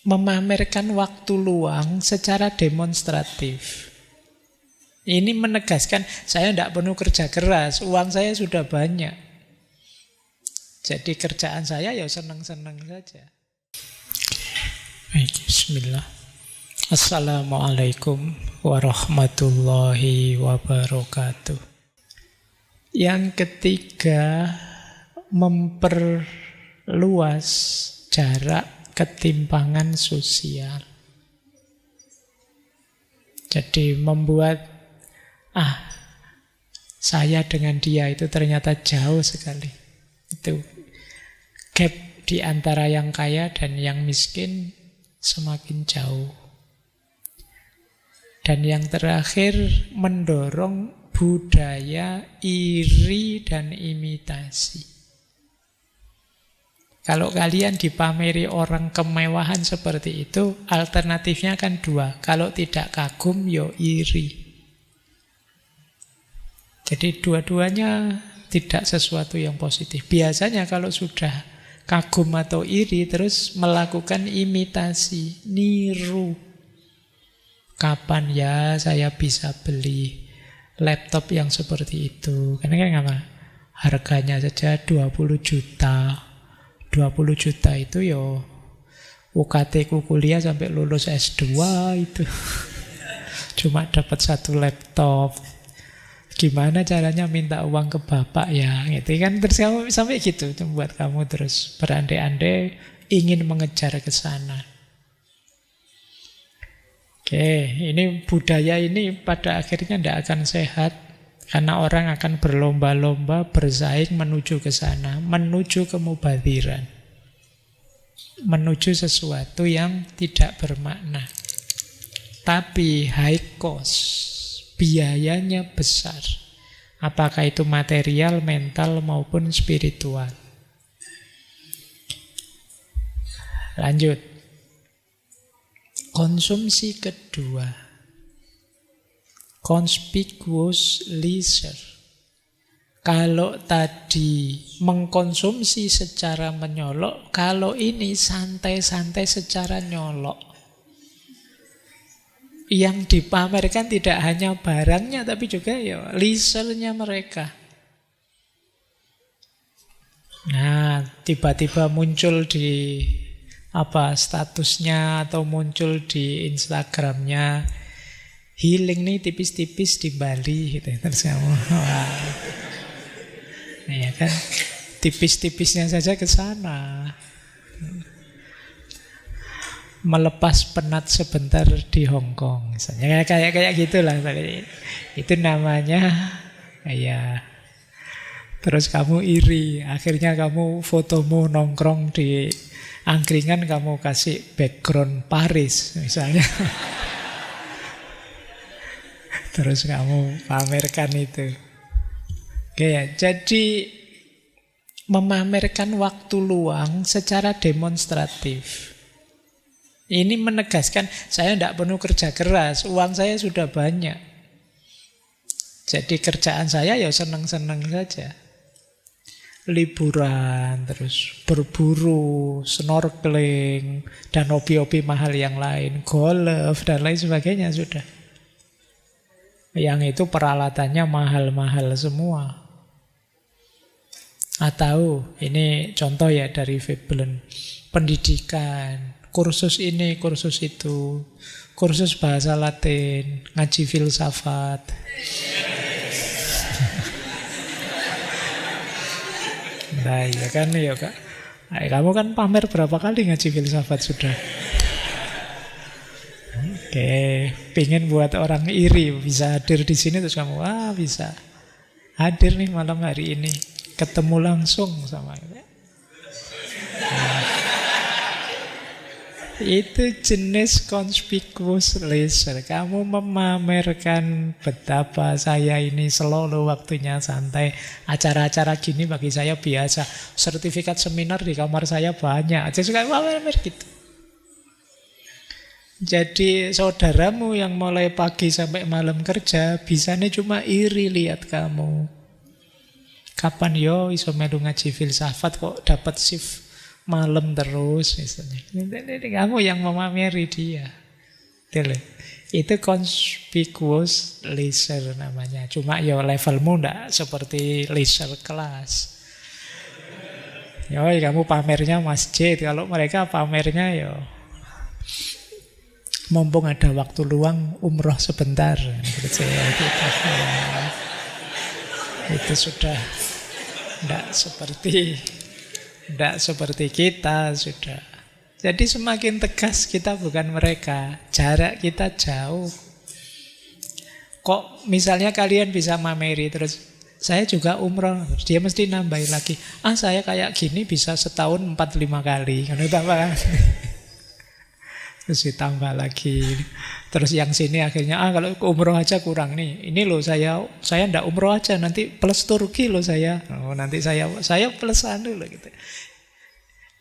memamerkan waktu luang secara demonstratif. Ini menegaskan saya tidak perlu kerja keras, uang saya sudah banyak. Jadi kerjaan saya ya senang-senang saja. Baik, bismillah. Assalamualaikum warahmatullahi wabarakatuh. Yang ketiga, memperluas jarak ketimpangan sosial. Jadi membuat saya dengan dia itu ternyata jauh sekali. Itu gap di antara yang kaya dan yang miskin semakin jauh. Dan yang terakhir, mendorong budaya iri dan imitasi. Kalau kalian dipameri orang kemewahan seperti itu, alternatifnya kan dua. Kalau tidak kagum, yo iri. Jadi dua-duanya tidak sesuatu yang positif. Biasanya kalau sudah kagum atau iri, terus melakukan imitasi, niru. Kapan ya saya bisa beli laptop yang seperti itu? Karena kan apa? Harganya saja 20 juta. 20 juta itu yo UKT ku kuliah sampai lulus S2 itu. Cuma dapat satu laptop. Gimana caranya minta uang ke bapak ya? Gitu kan, terus kamu sampai gitu, itu membuat kamu terus berandai-andai ingin mengejar ke sana. Oke, ini budaya ini pada akhirnya tidak akan sehat. Karena orang akan berlomba-lomba bersaing menuju ke sana, menuju kemubadziran, menuju sesuatu yang tidak bermakna. Tapi high cost, biayanya besar. Apakah itu material, mental, maupun spiritual. Lanjut. Konsumsi kedua. Conspicuous leisure. Kalau tadi mengkonsumsi secara menyolok, kalau ini santai-santai secara nyolok. Yang dipamerkan tidak hanya barangnya, tapi juga ya leisure-nya mereka. Nah, tiba-tiba muncul di statusnya atau muncul di Instagramnya, healing nih tipis-tipis di Bali gitu. Terus kamu ya kan, tipis-tipisnya saja ke sana. Melepas penat sebentar di Hong Kong misalnya, kayak gitulah. Itu namanya kayak. Terus kamu iri, akhirnya kamu fotomu nongkrong di angkringan, kamu kasih background Paris misalnya. Terus kamu pamerkan itu. Oke ya, jadi memamerkan waktu luang secara demonstratif. Ini menegaskan saya tidak perlu kerja keras, uang saya sudah banyak. Jadi kerjaan saya ya senang-senang saja. Liburan, terus berburu, snorkeling, dan hobi-hobi mahal yang lain, golf, dan lain sebagainya sudah. Yang itu peralatannya mahal-mahal semua. Atau ini contoh ya dari Veblen. Pendidikan, kursus ini, kursus itu, kursus bahasa Latin, ngaji filsafat. Nah ya kan ya Kak. Kamu kan pamer berapa kali ngaji filsafat sudah. Oke, pengen buat orang iri bisa hadir di sini, terus kamu bisa hadir nih malam hari ini, ketemu langsung sama kita. Itu jenis conspicuous leisure. Kamu memamerkan betapa saya ini selalu waktunya santai. Acara-acara gini bagi saya biasa. Sertifikat seminar di kamar saya banyak. Jadi suka pamer gitu. Jadi saudaramu yang mulai pagi sampai malam kerja, bisanya cuma iri lihat kamu. Kapan yo iso melu ngaji filsafat kok dapat shift malam terus misalnya. Ini kamu yang memameri dia. Itu conspicuous leisure namanya. Cuma ya levelmu ndak seperti leisure class. Ya kamu pamernya masjid. Kalau mereka pamernya ya mumpung ada waktu luang umroh sebentar. Itu sudah ndak seperti kita sudah. Jadi semakin tegas kita bukan mereka, jarak kita jauh. Kok misalnya kalian bisa mameri terus saya juga umroh, dia mesti nambahin lagi. Saya kayak gini bisa setahun 4-5 kali. Kan tambah. Terus ditambah lagi. Terus yang sini akhirnya kalau umroh aja kurang nih. Ini loh saya ndak umroh aja, nanti plus Turki loh saya. Nanti saya plus loh gitu.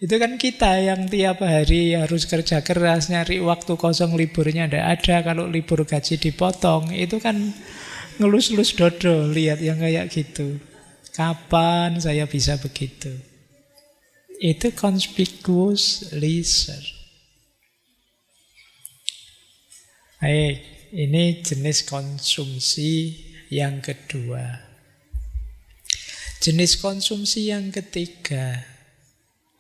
Itu kan kita yang tiap hari harus kerja keras, nyari waktu kosong, liburnya ndak ada. Kalau libur gaji dipotong, itu kan ngelus-lus dodo, lihat yang kayak gitu. Kapan saya bisa begitu? Itu conspicuous leisure. Baik, ini jenis konsumsi yang kedua. Jenis konsumsi yang ketiga,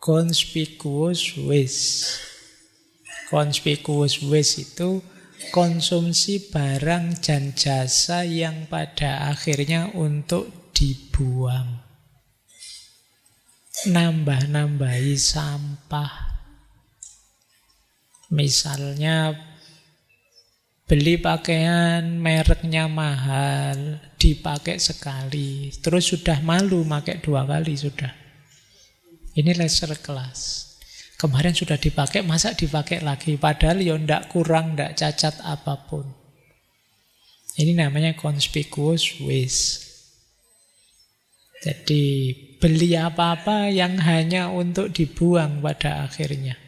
conspicuous waste. Conspicuous waste itu konsumsi barang dan jasa yang pada akhirnya untuk dibuang. Nambah-nambahi sampah. Misalnya beli pakaian mereknya mahal, dipakai sekali, terus sudah malu pakai 2 kali sudah. Ini leisure class. Kemarin sudah dipakai, masa dipakai lagi? Padahal ya ndak kurang, ndak cacat apapun. Ini namanya conspicuous waste. Jadi beli apa-apa yang hanya untuk dibuang pada akhirnya.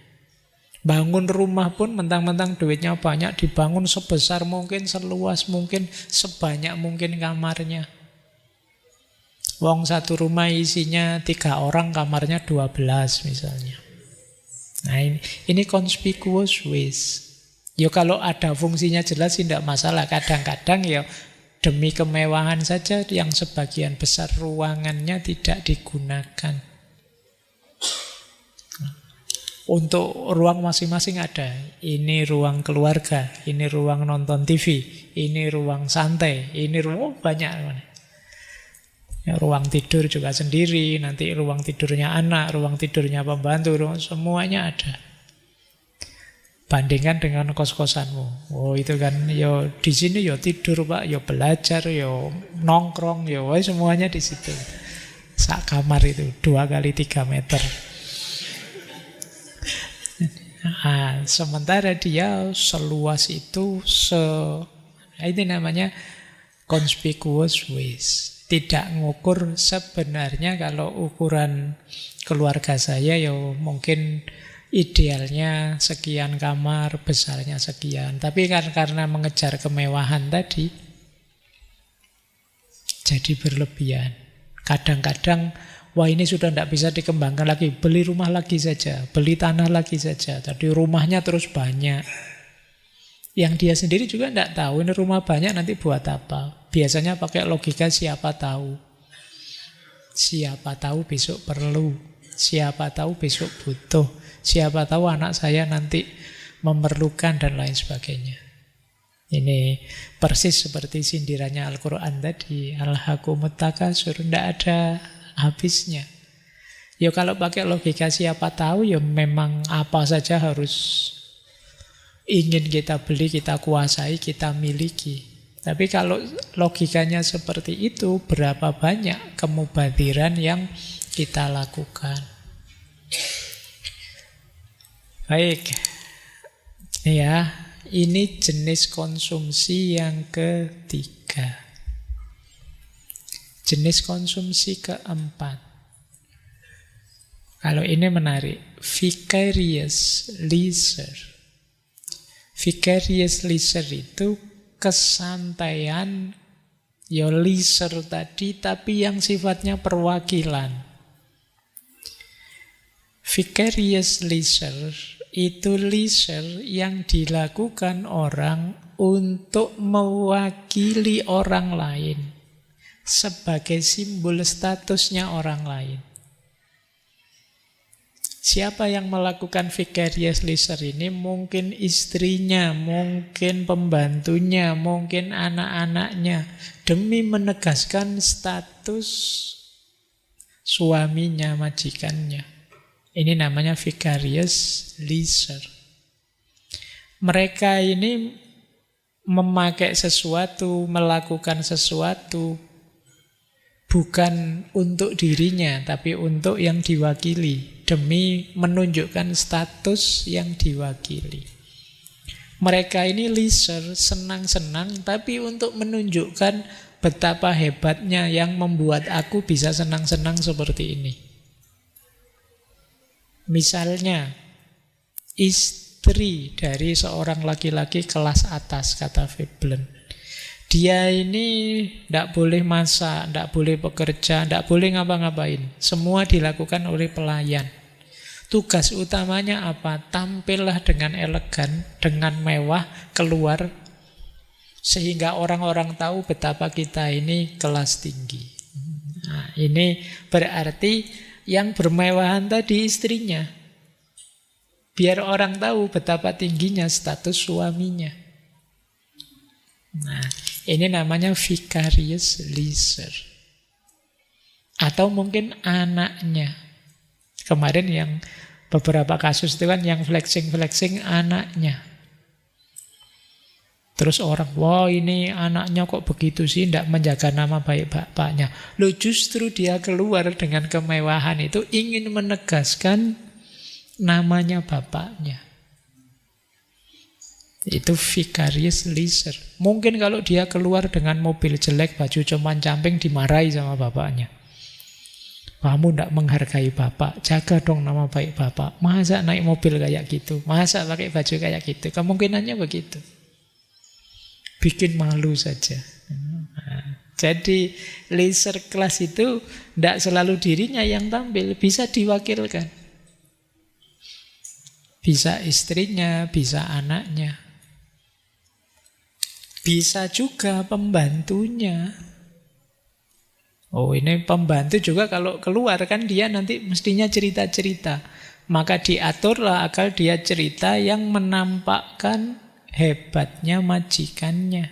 Bangun rumah pun mentang-mentang duitnya banyak, dibangun sebesar mungkin, seluas mungkin, sebanyak mungkin kamarnya. Wong satu rumah isinya 3 orang, kamarnya 12 misalnya. Nah ini conspicuous waste. Ya kalau ada fungsinya jelas sih tidak masalah. Kadang-kadang ya demi kemewahan saja yang sebagian besar ruangannya tidak digunakan. Untuk ruang masing-masing ada. Ini ruang keluarga, ini ruang nonton TV, ini ruang santai, ini ruang banyak. Ya, ruang tidur juga sendiri, nanti ruang tidurnya anak, ruang tidurnya pembantu, semuanya ada. Bandingkan dengan kos-kosanmu. Oh itu kan, yo di sini yo tidur Pak, yo belajar, yo nongkrong, yo semuanya di situ. Sak kamar itu 2x3 meter. Nah, sementara dia seluas itu, ini namanya conspicuous waste. Tidak ngukur sebenarnya. Kalau ukuran keluarga saya ya mungkin idealnya sekian kamar, besarnya sekian. Tapi karena mengejar kemewahan tadi, jadi berlebihan. Kadang-kadang wah ini sudah tidak bisa dikembangkan lagi, beli rumah lagi saja, beli tanah lagi saja. Tadi rumahnya terus banyak. Yang dia sendiri juga tidak tahu ini rumah banyak nanti buat apa. Biasanya pakai logika siapa tahu. Siapa tahu besok perlu. Siapa tahu besok butuh. Siapa tahu anak saya nanti memerlukan dan lain sebagainya. Ini persis seperti sindirannya Al-Quran tadi. Alhaakumut takasur, tidak ada habisnya. Ya kalau pakai logika siapa tahu ya memang apa saja harus ingin kita beli, kita kuasai, kita miliki. Tapi kalau logikanya seperti itu, berapa banyak kemubadiran yang kita lakukan. Baik. Ya, ini jenis konsumsi yang ketiga. Jenis konsumsi keempat. Kalau ini menarik, vicarious leisure. Vicarious leisure itu kesantaian, ya leisure tadi, tapi yang sifatnya perwakilan. Vicarious leisure itu leisure yang dilakukan orang untuk mewakili orang lain sebagai simbol statusnya orang lain. Siapa yang melakukan vicarious leisure ini? Mungkin istrinya, mungkin pembantunya, mungkin anak-anaknya, demi menegaskan status suaminya, majikannya. Ini namanya vicarious leisure. Mereka ini memakai sesuatu, melakukan sesuatu bukan untuk dirinya, tapi untuk yang diwakili, demi menunjukkan status yang diwakili. Mereka ini leisure, senang-senang, tapi untuk menunjukkan betapa hebatnya yang membuat aku bisa senang-senang seperti ini. Misalnya, istri dari seorang laki-laki kelas atas, kata Veblen. Dia ini tidak boleh masak, tidak boleh bekerja, tidak boleh ngapa-ngapain. Semua dilakukan oleh pelayan. Tugas utamanya apa? Tampillah dengan elegan, dengan mewah, keluar. Sehingga orang-orang tahu betapa kita ini kelas tinggi. Nah, ini berarti yang bermewahan tadi istrinya. Biar orang tahu betapa tingginya status suaminya. Nah, ini namanya vicarious leisure. Atau mungkin anaknya. Kemarin yang beberapa kasus itu kan yang flexing-flexing anaknya. Terus orang, wah ini anaknya kok begitu sih, tidak menjaga nama baik bapaknya. Loh justru dia keluar dengan kemewahan itu ingin menegaskan namanya bapaknya. Itu vicarious leisure. Mungkin kalau dia keluar dengan mobil jelek, baju compang-camping, dimarahi sama bapaknya. Kamu tidak menghargai bapak, jaga dong nama baik bapak. Masa naik mobil kayak gitu, masa pakai baju kayak gitu. Kemungkinannya begitu. Bikin malu saja. Nah, jadi leisure class itu tidak selalu dirinya yang tampil, bisa diwakilkan. Bisa istrinya, bisa anaknya. Bisa juga pembantunya. Oh, ini pembantu juga kalau keluar kan dia nanti mestinya cerita-cerita. Maka diaturlah agar dia cerita yang menampakkan hebatnya majikannya.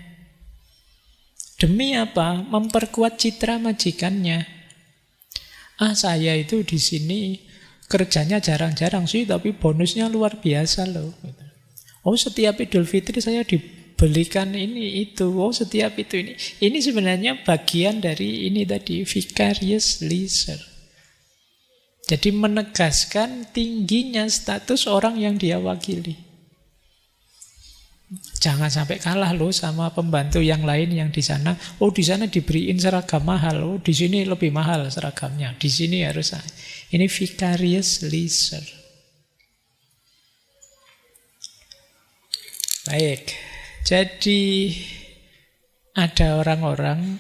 Demi apa? Memperkuat citra majikannya. Saya itu di sini kerjanya jarang-jarang sih, tapi bonusnya luar biasa loh. Oh, setiap Idul Fitri saya dibelikan ini itu. Oh, setiap itu ini. Ini sebenarnya bagian dari ini tadi, vicarious leisure. Jadi menegaskan tingginya status orang yang dia wakili. Jangan sampai kalah loh sama pembantu yang lain yang di sana. Oh, di sana diberiin seragam mahal. Oh, di sini lebih mahal seragamnya. Di sini harus. Ini vicarious leisure. Baik. Jadi ada orang-orang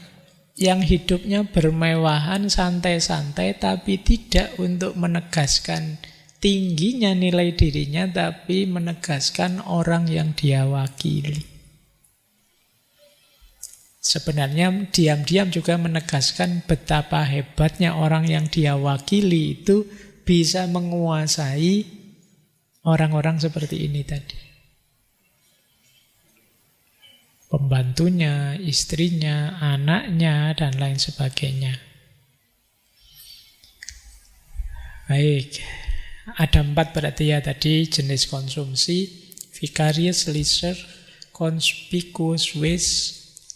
yang hidupnya bermewahan, santai-santai, tapi tidak untuk menegaskan tingginya nilai dirinya, tapi menegaskan orang yang dia wakili. Sebenarnya diam-diam juga menegaskan betapa hebatnya orang yang dia wakili itu bisa menguasai orang-orang seperti ini tadi. Pembantunya, istrinya, anaknya, dan lain sebagainya. Baik. Ada 4 berarti ya tadi jenis konsumsi: vicarious leisure, conspicuous waste,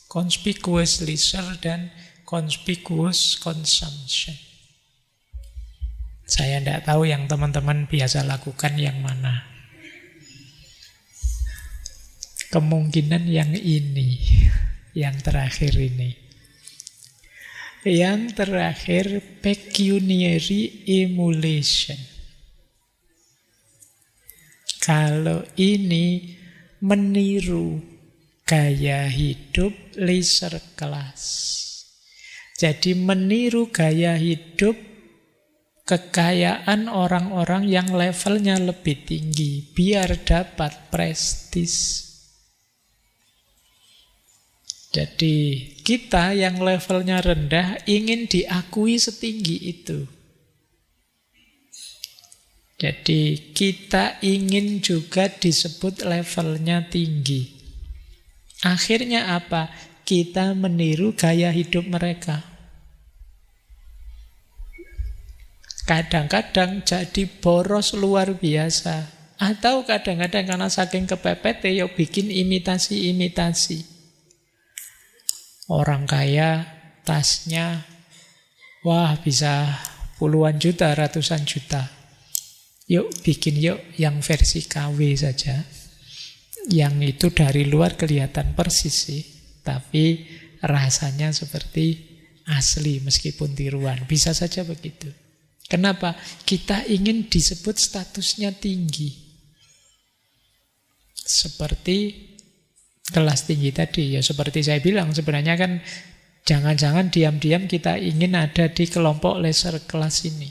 conspicuous leisure, dan conspicuous consumption. Saya tidak tahu yang teman-teman biasa lakukan yang mana. Kemungkinan yang ini, yang terakhir ini. Yang terakhir, pecuniary emulation. Kalau ini meniru gaya hidup leisure class. Jadi meniru gaya hidup kekayaan orang-orang yang levelnya lebih tinggi biar dapat prestis. Jadi kita yang levelnya rendah ingin diakui setinggi itu. Jadi kita ingin juga disebut levelnya tinggi. Akhirnya apa? Kita meniru gaya hidup mereka. Kadang-kadang jadi boros luar biasa. Atau kadang-kadang karena saking kepepet ya bikin imitasi-imitasi. Orang kaya tasnya wah bisa puluhan juta, ratusan juta. Yuk bikin yuk yang versi KW saja. Yang itu dari luar kelihatan persis sih, tapi rasanya seperti asli meskipun tiruan. Bisa saja begitu. Kenapa? Kita ingin disebut statusnya tinggi. Seperti kelas tinggi tadi. Ya seperti saya bilang, sebenarnya kan jangan-jangan diam-diam kita ingin ada di kelompok leisure kelas ini.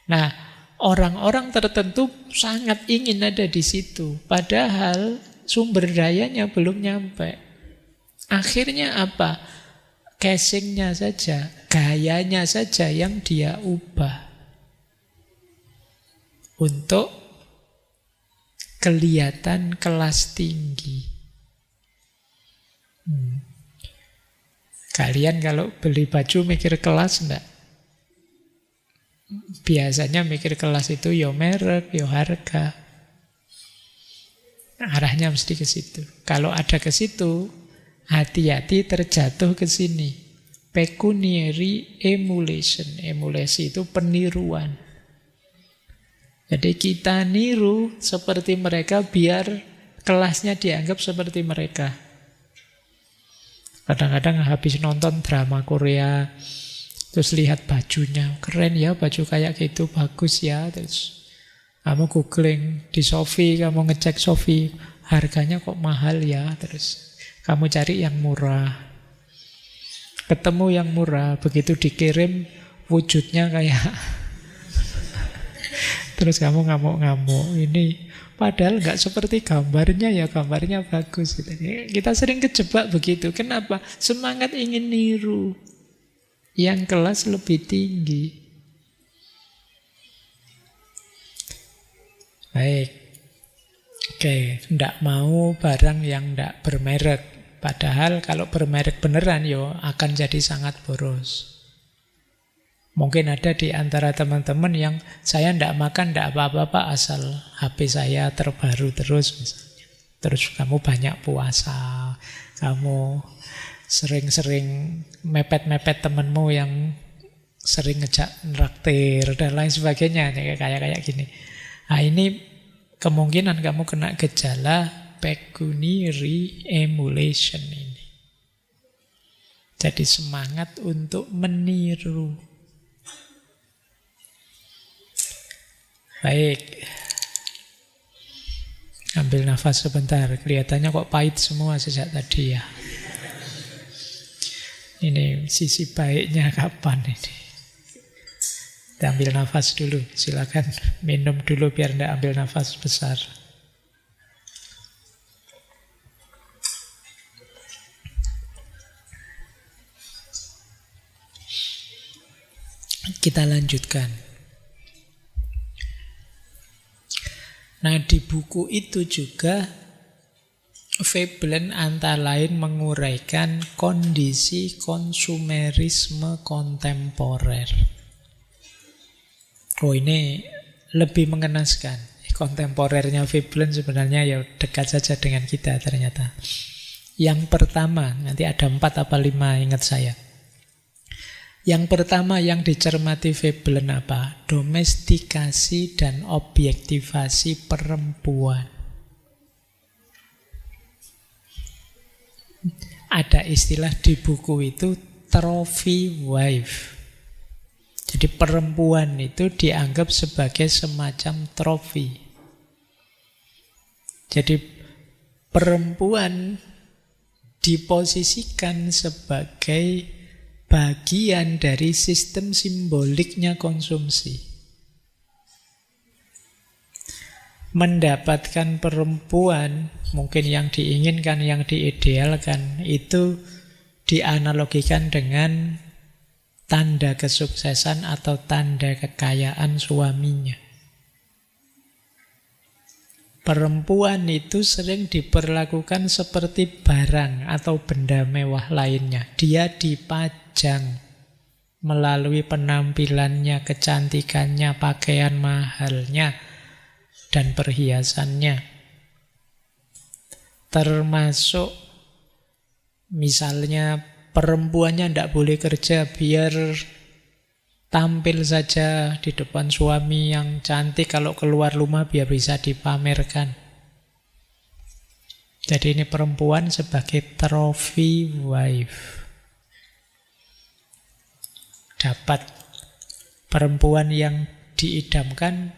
Nah, orang-orang tertentu sangat ingin ada di situ. Padahal sumber dayanya belum nyampe. Akhirnya apa? Casingnya saja, gayanya saja yang dia ubah untuk kelihatan kelas tinggi. Kalian kalau beli baju mikir kelas enggak? Biasanya mikir kelas itu yo merek, yo harga. Arahnya mesti ke situ. Kalau ada ke situ, hati-hati terjatuh ke sini. Pecuniary emulation. Emulasi itu peniruan. Jadi kita niru seperti mereka biar kelasnya dianggap seperti mereka. Kadang-kadang habis nonton drama Korea, terus lihat bajunya, keren ya baju kayak gitu, bagus ya. Terus kamu googling di Shopee, kamu ngecek Shopee, harganya kok mahal ya. Terus kamu cari yang murah. Ketemu yang murah, begitu dikirim wujudnya kayak terus kamu ngamuk-ngamuk. Ini padahal nggak seperti gambarnya ya, gambarnya bagus gitu. Kita sering kejebak begitu. Kenapa? Semangat ingin niru yang kelas lebih tinggi. Baik. Oke, ndak mau barang yang ndak bermerek. Padahal kalau bermerek beneran yo akan jadi sangat boros. Mungkin ada di antara teman-teman yang saya ndak makan ndak apa-apa Pak, asal HP saya terbaru terus misalnya. Terus kamu banyak puasa, kamu sering-sering mepet-mepet temenmu yang sering ngejak nraktir dan lain sebagainya, kayak gini. Nah ini kemungkinan kamu kena gejala pecuniary emulation ini. Jadi semangat untuk meniru. Baik. Ambil nafas sebentar. Kelihatannya kok pahit semua sejak tadi ya. Ini sisi baiknya kapan ini? Kita ambil nafas dulu. Silakan minum dulu biar tidak ambil nafas besar. Kita lanjutkan. Nah di buku itu juga Veblen antara lain menguraikan kondisi konsumerisme kontemporer. Oh ini lebih mengenaskan. Kontemporernya Veblen sebenarnya ya dekat saja dengan kita ternyata. Yang pertama, nanti ada 4 apa 5 ingat saya. Yang pertama yang dicermati Veblen apa? Domestikasi dan objektivasi perempuan. Ada istilah di buku itu trophy wife. Jadi perempuan itu dianggap sebagai semacam trofi. Jadi perempuan diposisikan sebagai bagian dari sistem simboliknya konsumsi. Mendapatkan perempuan, mungkin yang diinginkan, yang diidealkan, itu dianalogikan dengan tanda kesuksesan atau tanda kekayaan suaminya. Perempuan itu sering diperlakukan seperti barang atau benda mewah lainnya. Dia dipajang melalui penampilannya, kecantikannya, pakaian mahalnya, dan perhiasannya. Termasuk misalnya perempuannya tidak boleh kerja biar tampil saja di depan suami yang cantik, kalau keluar rumah biar bisa dipamerkan. Jadi ini perempuan sebagai trophy wife. Dapat perempuan yang diidamkan,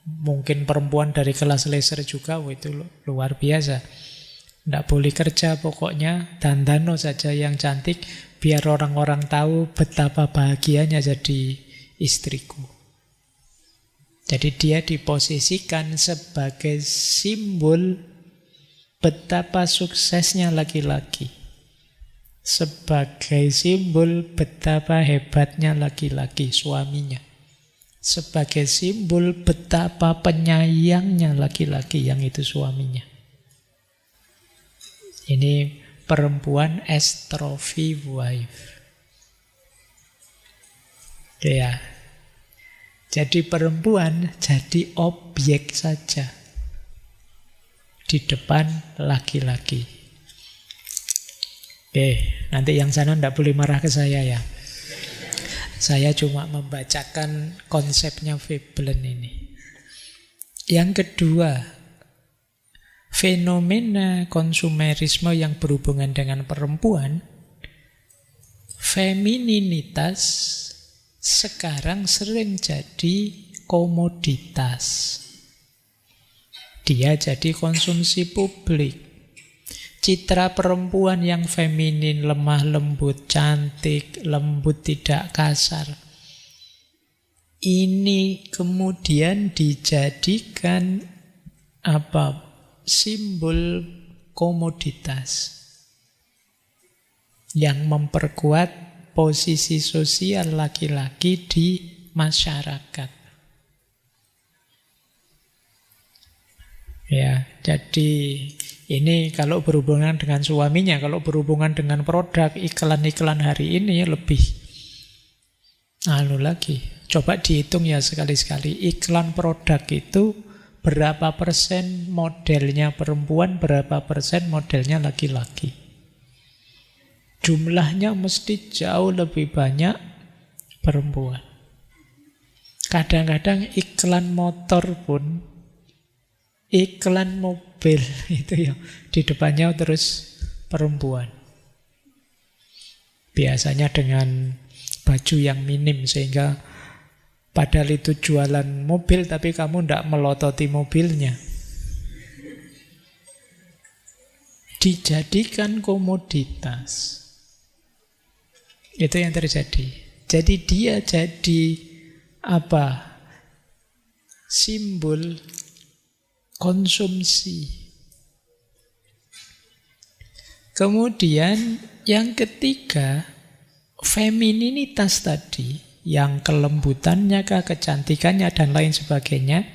mungkin perempuan dari kelas leisure juga, itu luar biasa. Tidak boleh kerja pokoknya, dandano saja yang cantik, biar orang-orang tahu betapa bahagianya jadi istriku. Jadi dia diposisikan sebagai simbol betapa suksesnya laki-laki, sebagai simbol betapa hebatnya laki-laki, suaminya, sebagai simbol betapa penyayangnya laki-laki yang itu suaminya. Ini perempuan as trophy wife. Ya. Jadi perempuan jadi objek saja di depan laki-laki. Oke, nanti yang sana tidak boleh marah ke saya ya. Saya cuma membacakan konsepnya Veblen ini. Yang kedua, fenomena konsumerisme yang berhubungan dengan perempuan, femininitas sekarang sering jadi komoditas. Dia jadi konsumsi publik. Citra perempuan yang feminin, lemah lembut, cantik, lembut, tidak kasar, ini kemudian dijadikan simbol komoditas yang memperkuat posisi sosial laki-laki di masyarakat. Ya, jadi ini kalau berhubungan dengan suaminya, kalau berhubungan dengan produk, iklan-iklan hari ini lebih lagi. Coba dihitung ya sekali-sekali, iklan produk itu berapa persen modelnya perempuan, berapa persen modelnya laki-laki. Jumlahnya mesti jauh lebih banyak perempuan. Kadang-kadang iklan motor pun, iklan mobil itu ya, di depannya terus perempuan. Biasanya dengan baju yang minim, sehingga padahal itu jualan mobil, tapi kamu tidak melototi mobilnya. Dijadikan komoditas. Itu yang terjadi. Jadi dia jadi simbol konsumsi. Kemudian yang ketiga, femininitas tadi, yang kelembutannya, kecantikannya, dan lain sebagainya,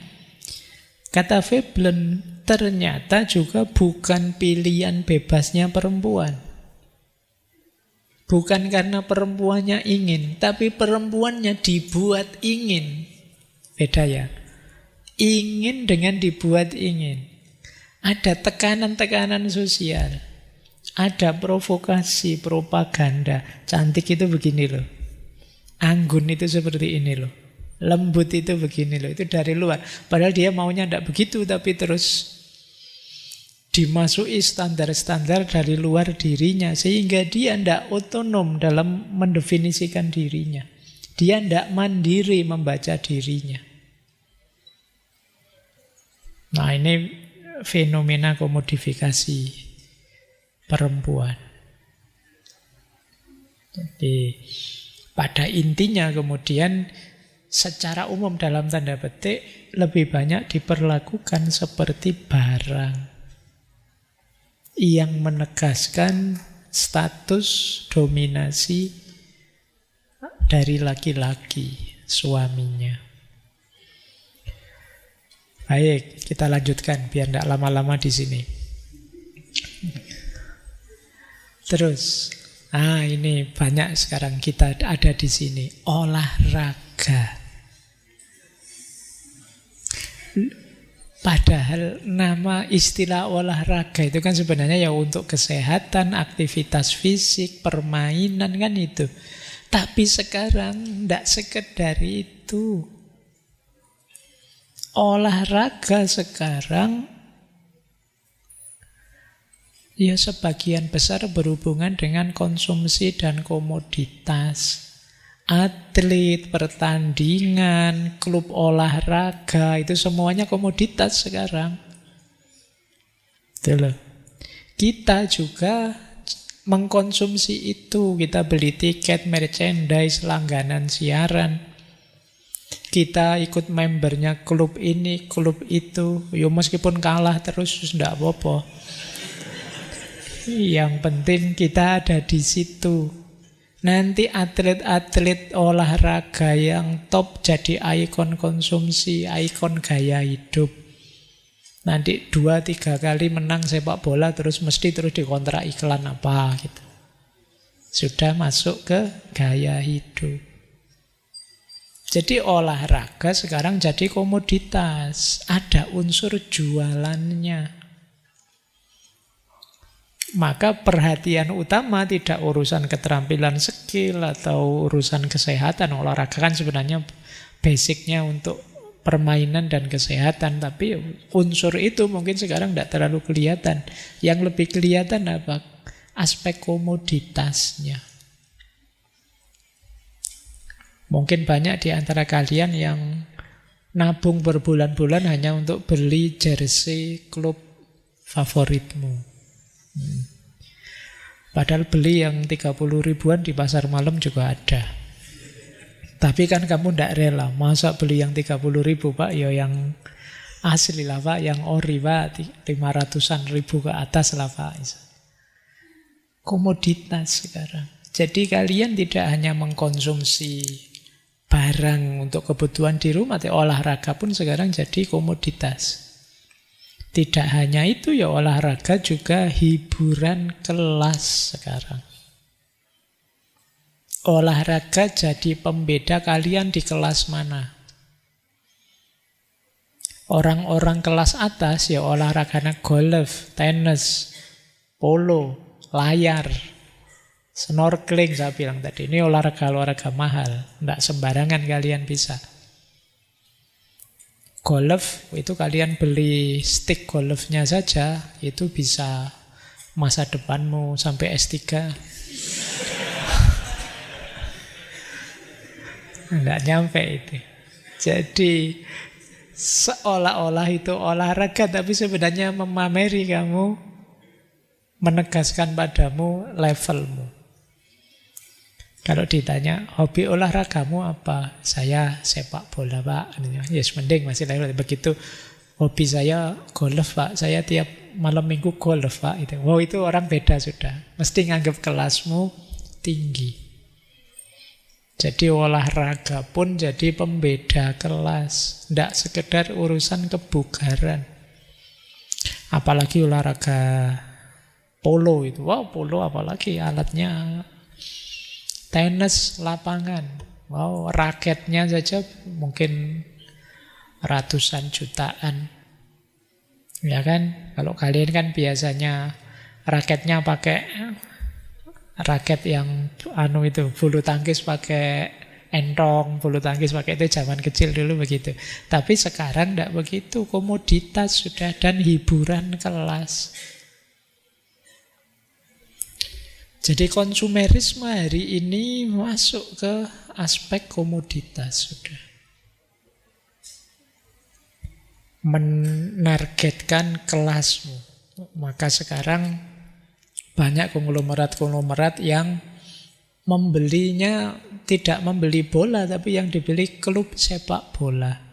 kata Veblen, ternyata juga bukan pilihan bebasnya perempuan. Bukan karena perempuannya ingin, tapi perempuannya dibuat ingin. Beda ya. Ingin dengan dibuat ingin. Ada tekanan-tekanan sosial. Ada provokasi, propaganda. Cantik itu begini loh. Anggun itu seperti ini loh. Lembut itu begini loh. Itu dari luar. Padahal dia maunya tidak begitu, tapi terus dimasuki standar-standar dari luar dirinya, sehingga dia tidak otonom dalam mendefinisikan dirinya. Dia tidak mandiri membaca dirinya. Nah, ini fenomena komodifikasi perempuan. Jadi pada intinya kemudian secara umum dalam tanda petik lebih banyak diperlakukan seperti barang yang menegaskan status dominasi dari laki-laki, suaminya. Baik, kita lanjutkan biar tidak lama-lama di sini. Terus, ini banyak sekarang kita ada di sini. Olahraga. Padahal nama istilah olahraga itu kan sebenarnya ya untuk kesehatan, aktivitas fisik, permainan kan itu. Tapi sekarang tidak sekedar itu. Olahraga sekarang ya sebagian besar berhubungan dengan konsumsi dan komoditas. Atlet, pertandingan, klub olahraga, itu semuanya komoditas sekarang. Itu loh. Kita juga mengkonsumsi itu. Kita beli tiket, merchandise, langganan siaran. Kita ikut membernya klub ini, klub itu. Ya meskipun kalah terus tidak apa-apa. Yang penting kita ada di situ. Nanti atlet-atlet olahraga yang top jadi ikon konsumsi, ikon gaya hidup. Nanti 2-3 kali menang sepak bola terus mesti terus dikontrak iklan apa gitu. Sudah masuk ke gaya hidup. Jadi olahraga sekarang jadi komoditas. Ada unsur jualannya. Maka perhatian utama tidak urusan keterampilan skill atau urusan kesehatan. Olahraga kan sebenarnya basicnya untuk permainan dan kesehatan. Tapi unsur itu mungkin sekarang tidak terlalu kelihatan. Yang lebih kelihatan apa? Aspek komoditasnya. Mungkin banyak di antara kalian yang nabung berbulan-bulan hanya untuk beli jersey klub favoritmu. Padahal beli yang 30 ribuan di pasar malam juga ada. Tapi kan kamu tidak rela. Masa beli yang 30 ribu Pak? Ya yang asli lah Pak. Yang ori Pak. 500-an ribu ke atas lah Pak. Komoditas sekarang. Jadi kalian tidak hanya mengkonsumsi barang untuk kebutuhan di rumah, olahraga pun sekarang jadi komoditas. Tidak hanya itu ya, olahraga juga hiburan kelas sekarang. Olahraga jadi pembeda kalian di kelas mana. Orang-orang kelas atas ya olahraganya golf, tenis, polo, layar, snorkeling saya bilang tadi. Ini olahraga-olahraga mahal. Tidak sembarangan kalian bisa. Golf itu kalian beli stick golfnya saja, itu bisa masa depanmu sampai S3. Tidak nyampe itu. Jadi seolah-olah itu olahraga, tapi sebenarnya memameri kamu, menegaskan padamu levelmu. Kalau ditanya, hobi olahragamu apa? Saya sepak bola Pak. Yes, mending masih level. Begitu, hobi saya golf Pak. Saya tiap malam minggu golf Pak. Wow, itu orang beda sudah. Mesti nganggap kelasmu tinggi. Jadi olahraga pun jadi pembeda kelas. Tidak sekedar urusan kebugaran. Apalagi olahraga polo itu. Wow, polo apalagi alatnya. Tenis lapangan. Wow, raketnya saja mungkin ratusan jutaan. Ya kan? Kalau kalian kan biasanya raketnya pakai raket yang itu bulu tangkis pakai entong, bulu tangkis pakai itu zaman kecil dulu begitu. Tapi sekarang tidak begitu, komoditas sudah dan hiburan kelas. Jadi konsumerisme hari ini masuk ke aspek komoditas sudah. Menargetkan kelasmu. Maka sekarang banyak konglomerat-konglomerat yang membelinya tidak membeli bola, tapi yang dibeli klub sepak bola.